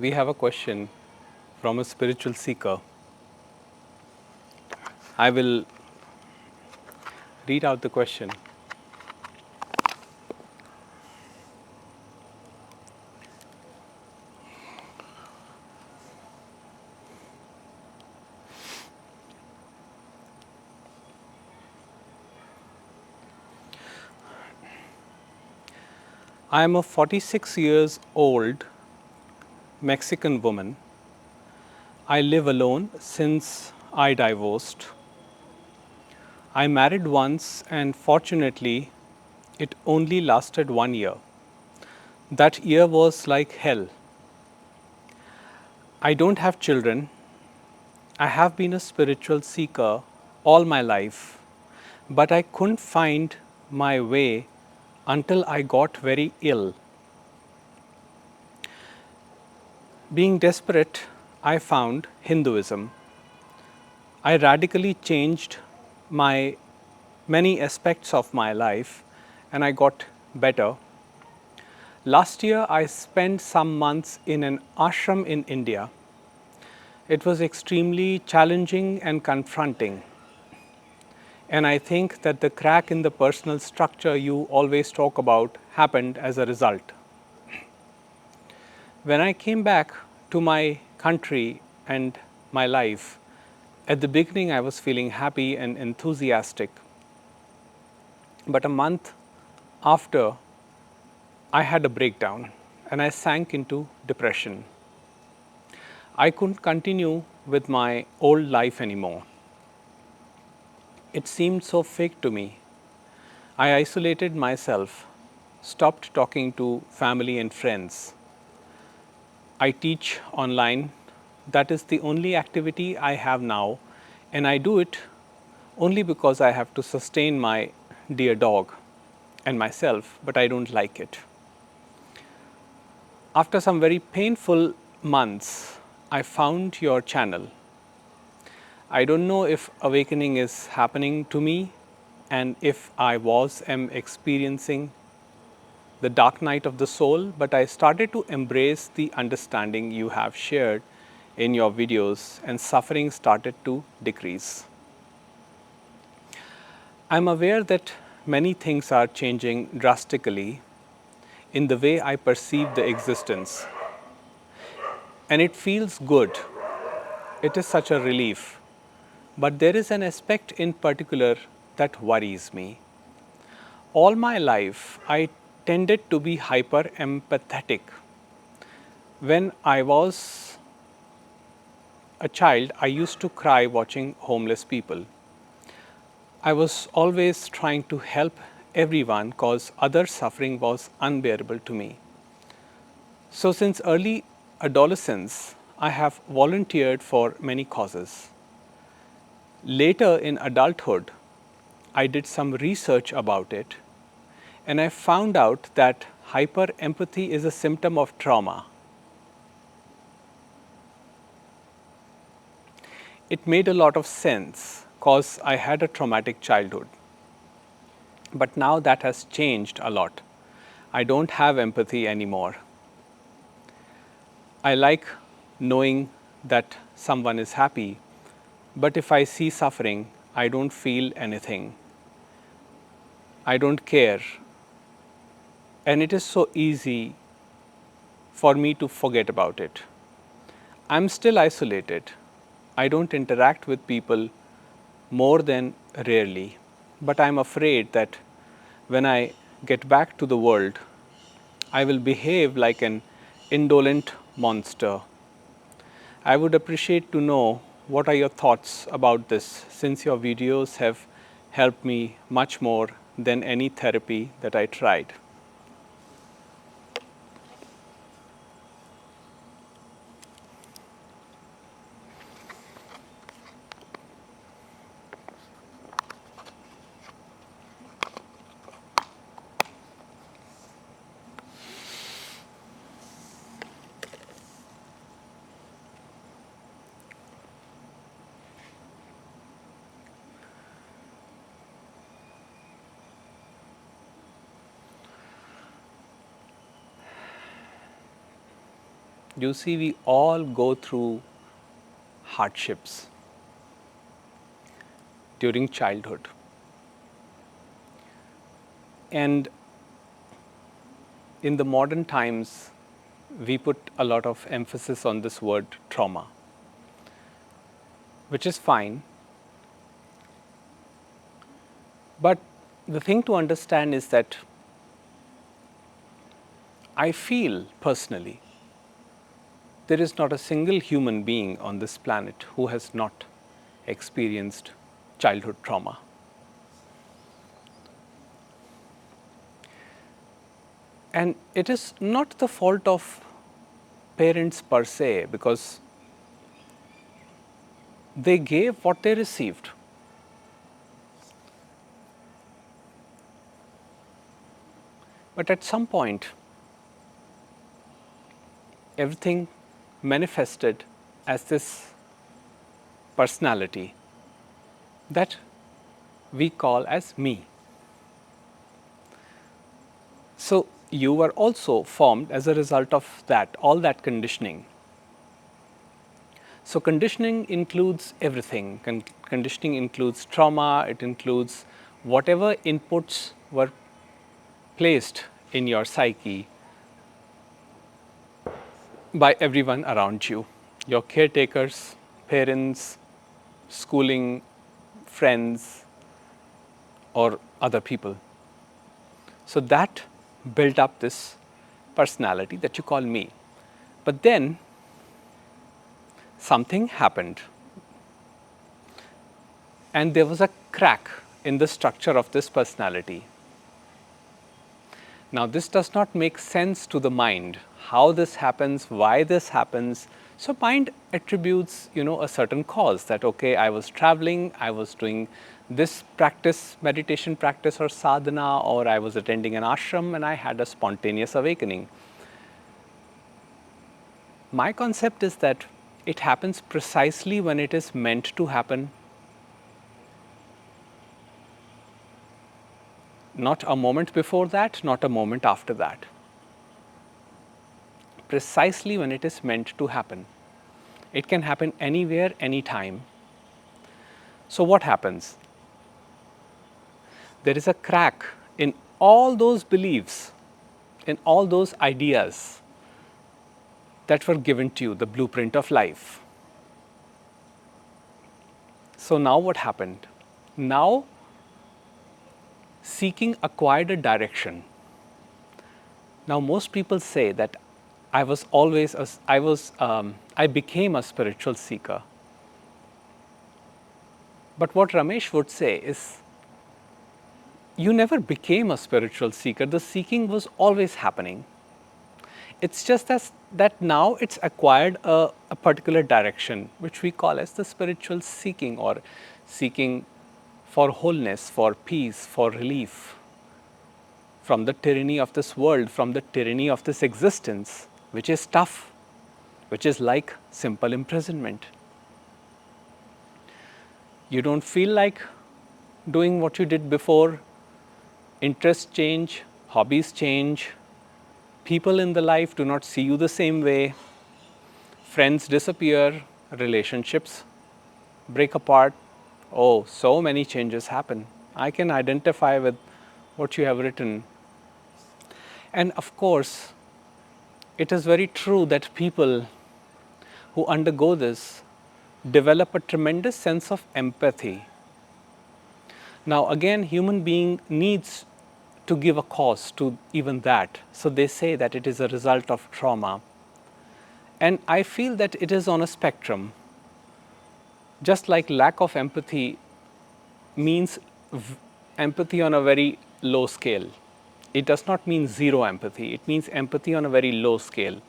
We have a question from a spiritual seeker. I will read out the question. I am a 46 years old Mexican woman. I live alone since I divorced. I married once and fortunately it only lasted 1 year. That year was like hell. I don't have children. I have been a spiritual seeker all my life, but I couldn't find my way until I got very ill. Being desperate, I found Hinduism. I radically changed my many aspects of my life and I got better. Last year, I spent some months in an ashram in India. It was extremely challenging and confronting. And I think that the crack in the personal structure you always talk about happened as a result. When I came back to my country and my life, at the beginning I was feeling happy and enthusiastic. But a month after, I had a breakdown and I sank into depression. I couldn't continue with my old life anymore. It seemed so fake to me. I isolated myself, stopped talking to family and friends. I teach online. That is the only activity I have now, and I do it only because I have to sustain my dear dog and myself, but I don't like it. After some very painful months, I found your channel. I don't know if awakening is happening to me and if I am experiencing the dark night of the soul, but I started to embrace the understanding you have shared in your videos and suffering started to decrease. I'm aware that many things are changing drastically in the way I perceive the existence. And it feels good. It is such a relief. But there is an aspect in particular that worries me. All my life, I tended to be hyper empathetic. When I was a child, I used to cry watching homeless people. I was always trying to help everyone because other suffering was unbearable to me. So, since early adolescence, I have volunteered for many causes. Later in adulthood, I did some research about it and I found out that hyper empathy is a symptom of trauma. It made a lot of sense because I had a traumatic childhood. But now that has changed a lot. I don't have empathy anymore. I like knowing that someone is happy, but if I see suffering, I don't feel anything. I don't care. And it is so easy for me to forget about it. I'm still isolated. I don't interact with people more than rarely. But I'm afraid that when I get back to the world, I will behave like an indolent monster. I would appreciate to know what are your thoughts about this, since your videos have helped me much more than any therapy that I tried. You see, we all go through hardships during childhood. And in the modern times, we put a lot of emphasis on this word trauma, which is fine. But the thing to understand is that I feel personally there is not a single human being on this planet who has not experienced childhood trauma. And it is not the fault of parents per se, because they gave what they received. But at some point, everything manifested as this personality that we call as me. So you were also formed as a result of that, all that conditioning. So conditioning includes everything. Conditioning includes trauma, it includes whatever inputs were placed in your psyche by everyone around you, your caretakers, parents, schooling, friends, or other people. So that built up this personality that you call me. But then something happened, and there was a crack in the structure of this personality. Now, this does not make sense to the mind, how this happens, why this happens. So mind attributes, a certain cause, that okay, I was traveling, I was doing this practice, meditation practice or sadhana, or I was attending an ashram and I had a spontaneous awakening. My concept is that it happens precisely when it is meant to happen, not a moment before that, not a moment after that. Precisely when it is meant to happen. It can happen anywhere, anytime. So what happens? There is a crack in all those beliefs, in all those ideas that were given to you, the blueprint of life. So now what happened? Now seeking acquired a direction. Now most people say that I became a spiritual seeker. But what Ramesh would say is, you never became a spiritual seeker. The seeking was always happening. It's just that now it's acquired a particular direction, which we call as the spiritual seeking, or seeking for wholeness, for peace, for relief from the tyranny of this world, from the tyranny of this existence, which is tough, which is like simple imprisonment. You don't feel like doing what you did before. Interests change, hobbies change, people in the life do not see you the same way, friends disappear, relationships break apart. Oh, so many changes happen. I can identify with what you have written. And of course, it is very true that people who undergo this develop a tremendous sense of empathy. Now again, human being needs to give a cause to even that. So they say that it is a result of trauma. And I feel that it is on a spectrum. Just like lack of empathy means empathy on a very low scale. It does not mean zero empathy. It means empathy on a very low scale.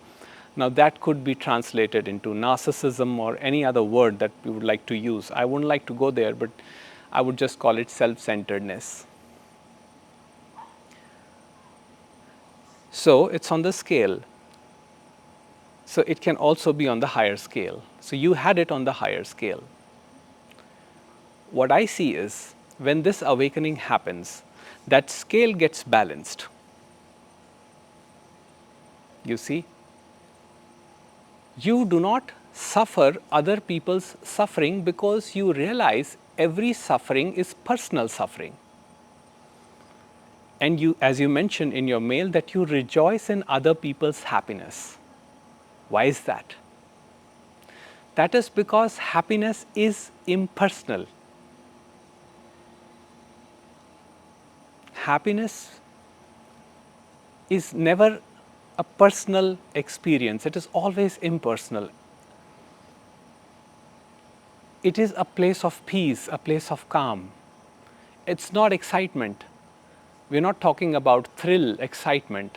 Now that could be translated into narcissism or any other word that we would like to use. I wouldn't like to go there, but I would just call it self-centeredness. So it's on the scale. So it can also be on the higher scale. So you had it on the higher scale. What I see is, when this awakening happens, that scale gets balanced. You see? You do not suffer other people's suffering because you realize every suffering is personal suffering. And you, as you mentioned in your mail, that you rejoice in other people's happiness. Why is that? That is because happiness is impersonal. Happiness is never a personal experience, it is always impersonal. It is a place of peace, a place of calm. It's not excitement. We're not talking about thrill, excitement.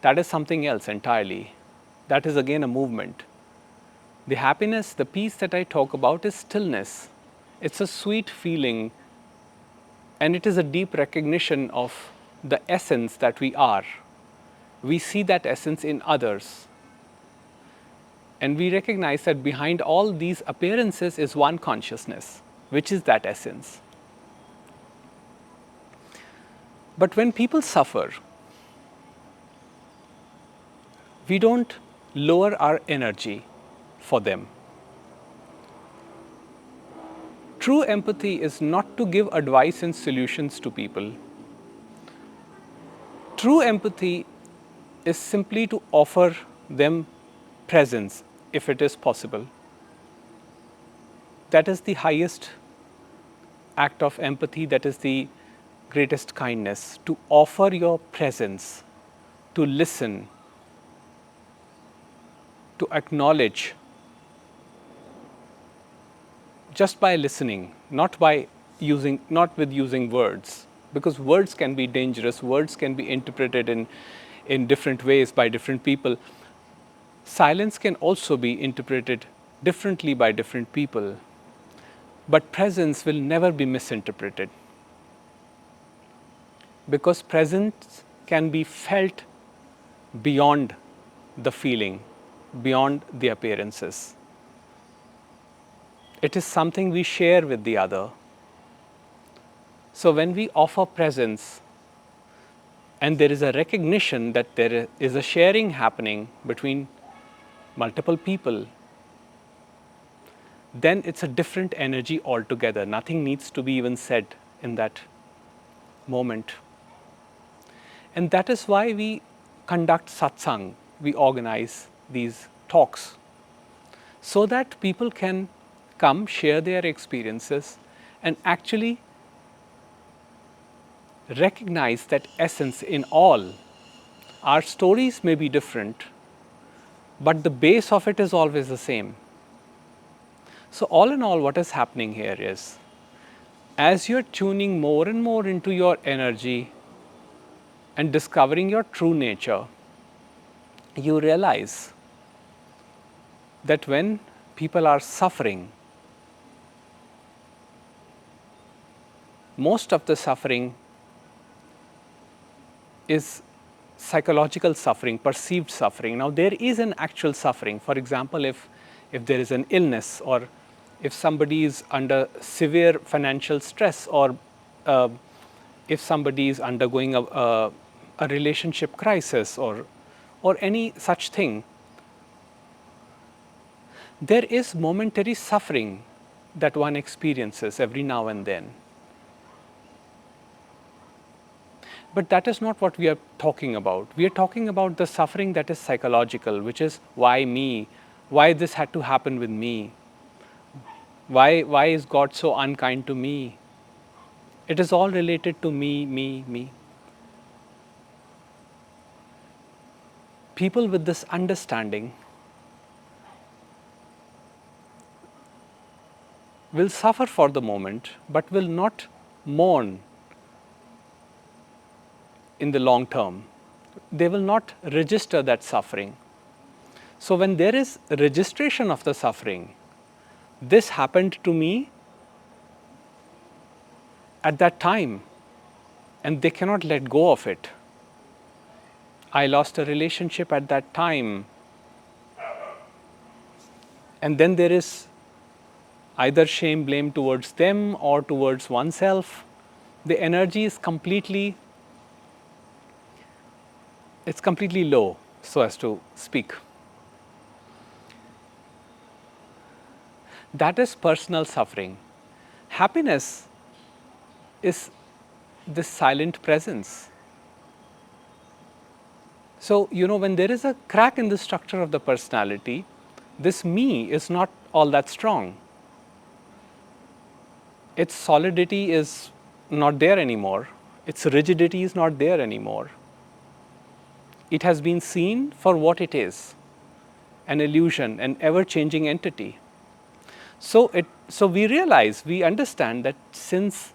That is something else entirely. That is again a movement. The happiness, the peace that I talk about is stillness. It's a sweet feeling, and it is a deep recognition of the essence that we are. We see that essence in others. And we recognize that behind all these appearances is one consciousness, which is that essence. But when people suffer, we don't lower our energy for them. True empathy is not to give advice and solutions to people. True empathy is simply to offer them presence, if it is possible. That is the highest act of empathy, that is the greatest kindness, to offer your presence, to listen, to acknowledge, just by listening, not with using words, because words can be dangerous, words can be interpreted in different ways by different people. Silence can also be interpreted differently by different people, but presence will never be misinterpreted, because presence can be felt beyond the feeling, beyond the appearances. It is something we share with the other. So when we offer presence, and there is a recognition that there is a sharing happening between multiple people, then it's a different energy altogether. Nothing needs to be even said in that moment. And that is why we conduct satsang, we organize these talks, so that people can come, share their experiences, and actually recognize that essence in all. Our stories may be different, but the base of it is always the same. So all in all, what is happening here is, as you're tuning more and more into your energy and discovering your true nature, you realize that when people are suffering, most of the suffering is psychological suffering, perceived suffering. Now, there is an actual suffering. For example, if there is an illness, or if somebody is under severe financial stress, or if somebody is undergoing a relationship crisis, or any such thing, there is momentary suffering that one experiences every now and then. But that is not what we are talking about. We are talking about the suffering that is psychological, which is why me? Why this had to happen with me? Why is God so unkind to me? It is all related to me, me, me. People with this understanding will suffer for the moment, but will not mourn in the long term. They will not register that suffering. So when there is registration of the suffering, this happened to me at that time, and they cannot let go of it. I lost a relationship at that time. And then there is either shame, blame towards them or towards oneself. The energy is completely low, so as to speak. That is personal suffering. Happiness is this silent presence. So, when there is a crack in the structure of the personality, this me is not all that strong. Its solidity is not there anymore, its rigidity is not there anymore. It has been seen for what it is, an illusion, an ever changing entity. So we realize, we understand that since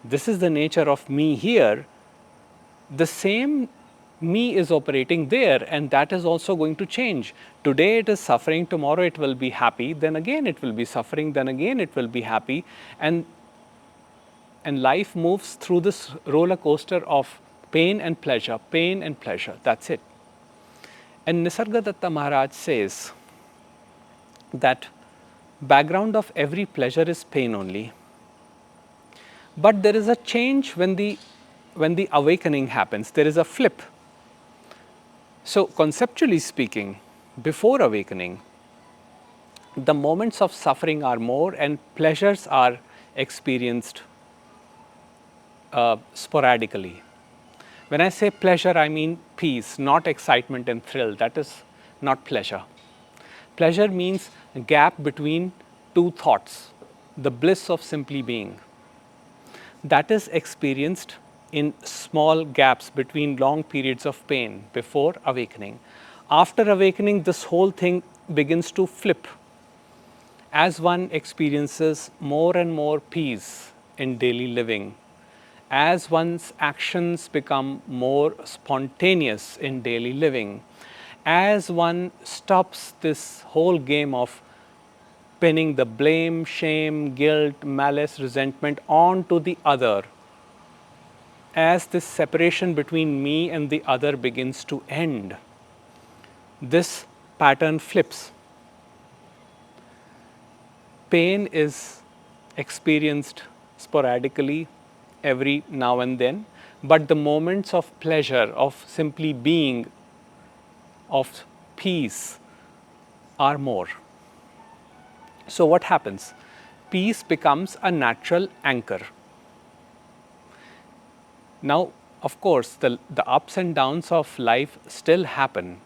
this is the nature of me here, the same me is operating there, and that is also going to change. Today it is suffering, tomorrow it will be happy, then again it will be suffering, then again it will be happy, and life moves through this roller coaster of pain and pleasure, pain and pleasure. That's it. And Nisargadatta Maharaj says that background of every pleasure is pain only. But there is a change when the awakening happens. There is a flip. So conceptually speaking, before awakening, the moments of suffering are more and pleasures are experienced sporadically. When I say pleasure, I mean peace, not excitement and thrill. That is not pleasure. Pleasure means a gap between two thoughts, the bliss of simply being. That is experienced in small gaps between long periods of pain before awakening. After awakening, this whole thing begins to flip as one experiences more and more peace in daily living, as one's actions become more spontaneous in daily living, as one stops this whole game of pinning the blame, shame, guilt, malice, resentment onto the other, as this separation between me and the other begins to end, this pattern flips. Pain is experienced sporadically every now and then, but the moments of pleasure, of simply being, of peace are more. So what happens? Peace becomes a natural anchor. Now, of course, the ups and downs of life still happen,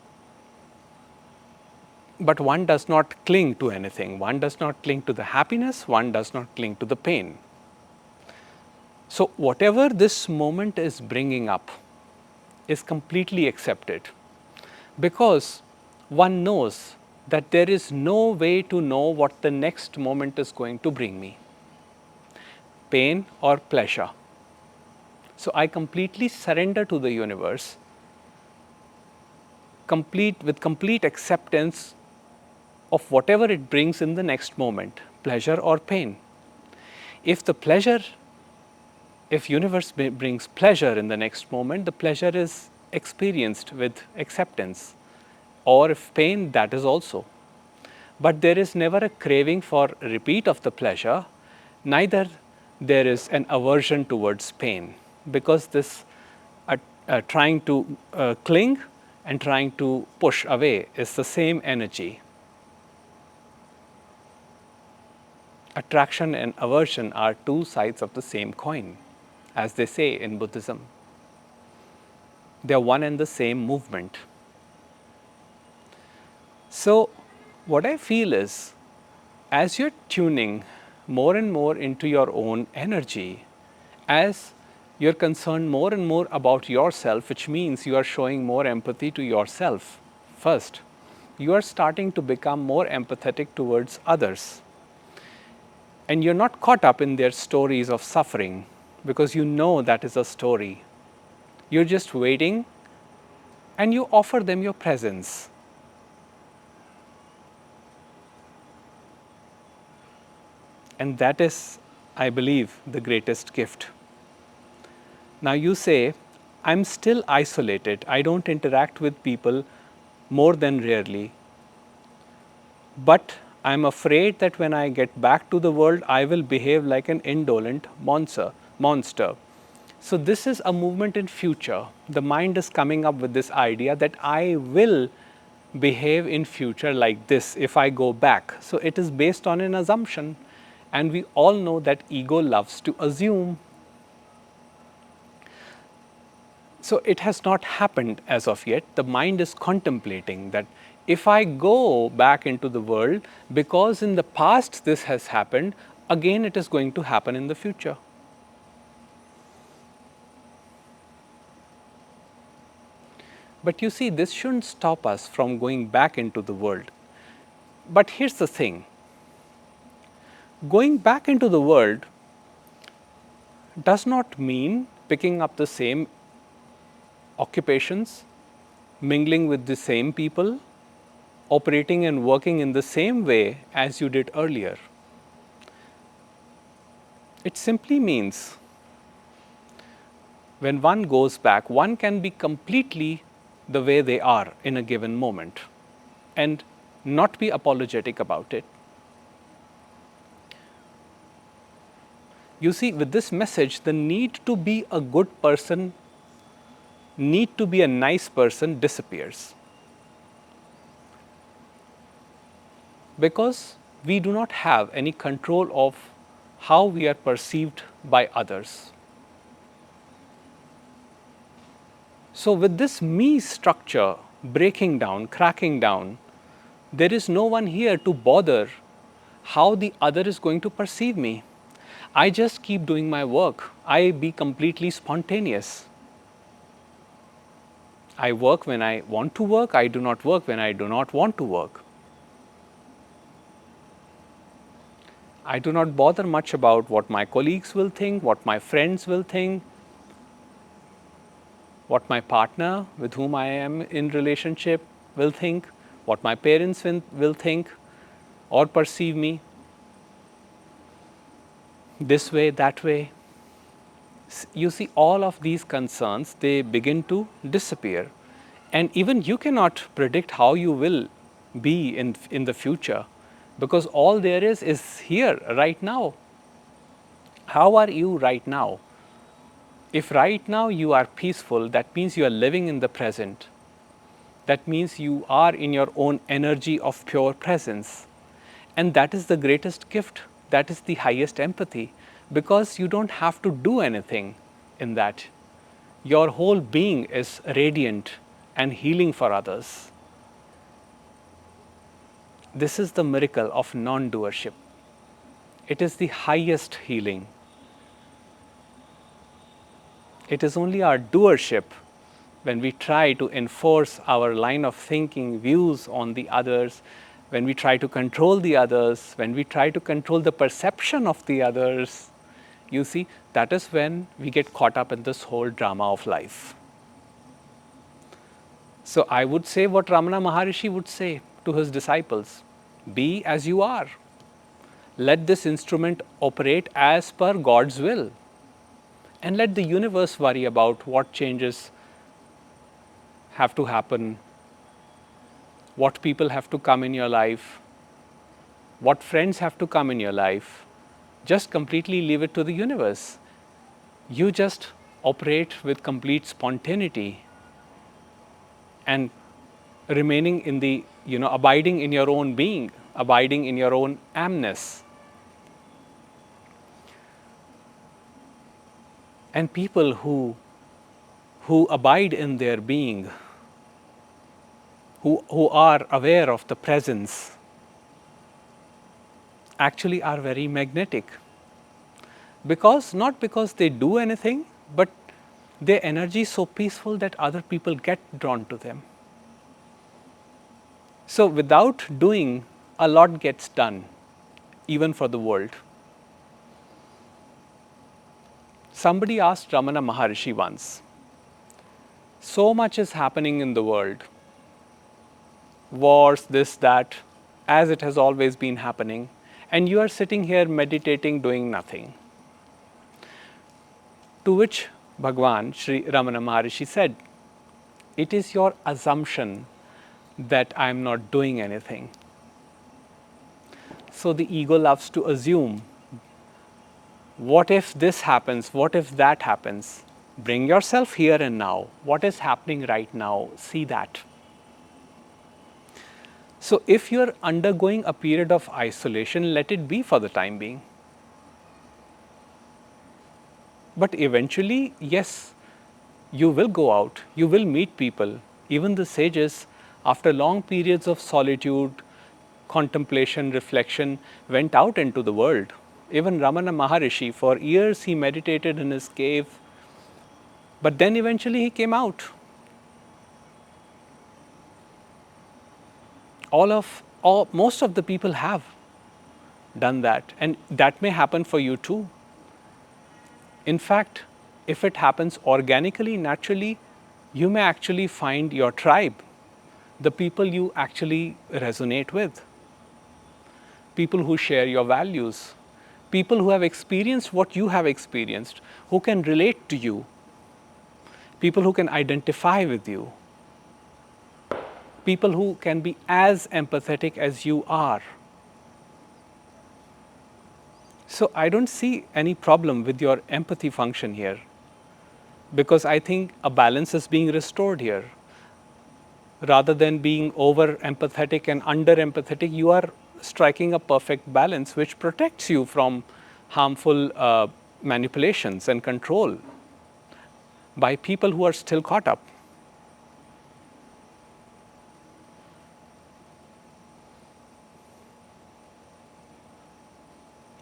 but one does not cling to anything. One does not cling to the happiness, one does not cling to the pain. So whatever this moment is bringing up is completely accepted, because one knows that there is no way to know what the next moment is going to bring me, pain or pleasure. So I completely surrender to the universe, with complete acceptance of whatever it brings in the next moment, pleasure or pain. If universe brings pleasure in the next moment, the pleasure is experienced with acceptance. Or if pain, that is also. But there is never a craving for repeat of the pleasure, neither there is an aversion towards pain, because this trying to cling and trying to push away is the same energy. Attraction and aversion are two sides of the same coin, as they say in Buddhism. They are one and the same movement. So, what I feel is, as you're tuning more and more into your own energy, as you're concerned more and more about yourself, which means you are showing more empathy to yourself first, you are starting to become more empathetic towards others. And you're not caught up in their stories of suffering, because you know that is a story. You're just waiting and you offer them your presence. And that is, I believe, the greatest gift. Now you say, I'm still isolated. I don't interact with people more than rarely. But I'm afraid that when I get back to the world, I will behave like an indolent monster. So this is a movement in future. The mind is coming up with this idea that I will behave in future like this if I go back. So it is based on an assumption, and we all know that ego loves to assume. So it has not happened as of yet. The mind is contemplating that if I go back into the world, because in the past this has happened, again it is going to happen in the future. But you see, this shouldn't stop us from going back into the world. But here's the thing, going back into the world does not mean picking up the same occupations, mingling with the same people, operating and working in the same way as you did earlier. It simply means when one goes back, one can be completely the way they are in a given moment and not be apologetic about it. You see, with this message, the need to be a good person, need to be a nice person disappears. Because we do not have any control of how we are perceived by others. So with this me structure breaking down, cracking down, there is no one here to bother how the other is going to perceive me. I just keep doing my work. I be completely spontaneous. I work when I want to work. I do not work when I do not want to work. I do not bother much about what my colleagues will think, what my friends will think, what my partner with whom I am in relationship will think, what my parents will think or perceive me. This way, that way. You see, all of these concerns, they begin to disappear. And even you cannot predict how you will be in the future, because all there is here right now. How are you right now? If right now you are peaceful, that means you are living in the present. That means you are in your own energy of pure presence. And that is the greatest gift. That is the highest empathy, because you don't have to do anything in that. Your whole being is radiant and healing for others. This is the miracle of non-doership. It is the highest healing. It is only our doership, when we try to enforce our line of thinking, views on the others, when we try to control the others, when we try to control the perception of the others, you see, that is when we get caught up in this whole drama of life. So I would say what Ramana Maharishi would say to his disciples: be as you are. Let this instrument operate as per God's will. And let the universe worry about what changes have to happen, what people have to come in your life, what friends have to come in your life. Just completely leave it to the universe. You just operate with complete spontaneity and remaining in the, abiding in your own being, abiding in your own amness. And people who abide in their being, who are aware of the presence, actually are very magnetic. Not because they do anything, but their energy is so peaceful that other people get drawn to them. So without doing, a lot gets done, even for the world. Somebody asked Ramana Maharishi once, so much is happening in the world, wars, this, that, as it has always been happening, and you are sitting here meditating, doing nothing. To which Bhagwan, Sri Ramana Maharishi said, it is your assumption that I am not doing anything. So the ego loves to assume, what if this happens, what if that happens? Bring yourself here and now. What is happening right now? See that. So if you're undergoing a period of isolation, let it be for the time being. But eventually, yes, you will go out, you will meet people. Even the sages, after long periods of solitude, contemplation, reflection, went out into the world. Even Ramana Maharishi, for years he meditated in his cave, but then eventually he came out. Most of the people have done that, and that may happen for you too. In fact, if it happens organically, naturally, you may actually find your tribe, the people you actually resonate with, people who share your values, people who have experienced what you have experienced, who can relate to you, people who can identify with you, people who can be as empathetic as you are. So I don't see any problem with your empathy function here, because I think a balance is being restored here. Rather than being over empathetic and under empathetic, you are striking a perfect balance which protects you from harmful manipulations and control by people who are still caught up.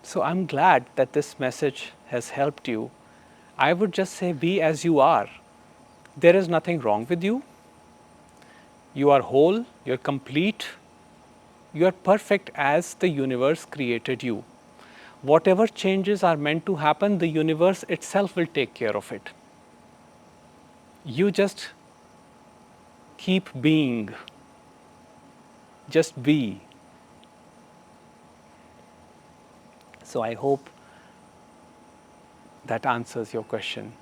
So I'm glad that this message has helped you. I would just say be as you are. There is nothing wrong with you. You are whole, you're complete, you are perfect as the universe created you. Whatever changes are meant to happen, the universe itself will take care of it. You just keep being, just be. So I hope that answers your question.